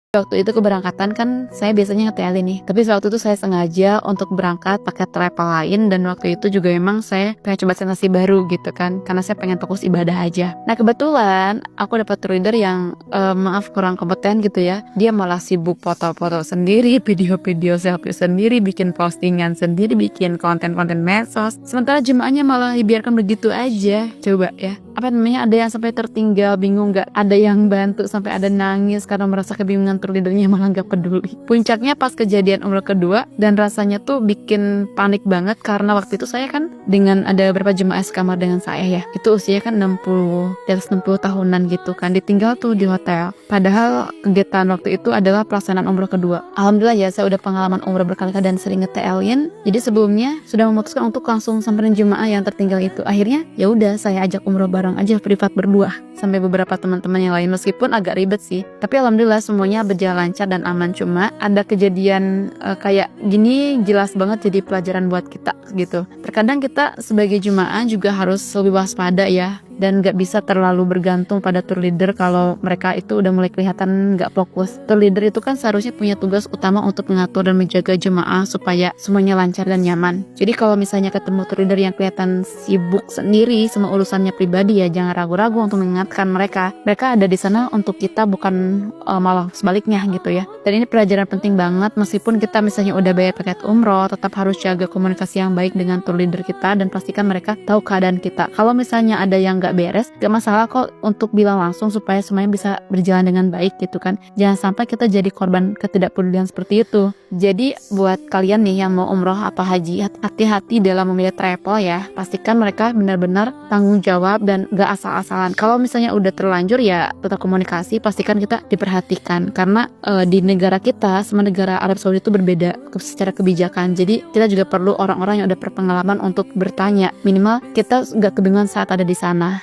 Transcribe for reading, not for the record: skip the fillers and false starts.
Waktu itu keberangkatan kan saya biasanya nge-TL nih, tapi waktu itu saya sengaja untuk berangkat pakai travel lain, dan waktu itu juga emang saya pengen coba sensasi baru gitu kan, karena saya pengen fokus ibadah aja. Nah kebetulan aku dapat tour leader yang maaf kurang kompeten gitu ya. Dia malah sibuk foto-foto sendiri, video-video selfie sendiri, bikin postingan sendiri, bikin konten-konten medsos. Sementara jemaahnya malah dibiarkan begitu aja. Coba ya, apa namanya, ada yang sampai tertinggal, bingung nggak, ada yang bantu sampai ada nangis karena merasa kebingungan tour leadernya, malah nggak peduli. Puncaknya pas kejadian umroh kedua, dan rasanya tuh bikin panik banget karena waktu itu saya kan dengan ada beberapa jemaah sekamar dengan saya ya, itu usia kan 60, di atas 60 tahunan gitu kan, ditinggal tuh di hotel. Padahal kegiatan waktu itu adalah pelaksanaan umroh kedua. Alhamdulillah ya, saya udah pengalaman umroh berkali-kali dan sering nge-TL-in. Jadi sebelumnya sudah memutuskan untuk langsung samperin jemaah yang tertinggal itu. Akhirnya ya udah, saya ajak umroh bareng aja, privat berdua sampai beberapa teman-teman yang lain, meskipun agak ribet sih. Tapi alhamdulillah semuanya berjalan lancar dan aman. Cuma ada kejadian kayak gini jelas banget jadi pelajaran buat kita gitu. Terkadang kita sebagai jemaah juga harus lebih waspada ya, dan gak bisa terlalu bergantung pada tour leader kalau mereka itu udah mulai kelihatan gak fokus. Tour leader itu kan seharusnya punya tugas utama untuk mengatur dan menjaga jemaah supaya semuanya lancar dan nyaman. Jadi kalau misalnya ketemu tour leader yang kelihatan sibuk sendiri sama urusannya pribadi, ya jangan ragu-ragu untuk mengingatkan mereka. Mereka ada di sana untuk kita, bukan malah sebaliknya gitu ya. Dan ini pelajaran penting banget, meskipun kita misalnya udah bayar paket umroh, tetap harus jaga komunikasi yang baik dengan tour leader kita dan pastikan mereka tahu keadaan kita. Kalau misalnya ada yang gak beres, gak masalah kok untuk bilang langsung supaya semuanya bisa berjalan dengan baik gitu kan. Jangan sampai kita jadi korban ketidakpedulian seperti itu. Jadi buat kalian nih yang mau umroh atau haji, hati-hati dalam memilih travel ya. Pastikan mereka benar-benar tanggung jawab dan gak asal-asalan. Kalau misalnya udah terlanjur ya tetap komunikasi, pastikan kita diperhatikan. Karena di negara kita sama negara Arab Saudi itu berbeda secara kebijakan. Jadi kita juga perlu orang-orang yang udah berpengalaman untuk bertanya. Minimal kita gak kebingungan saat ada di sana.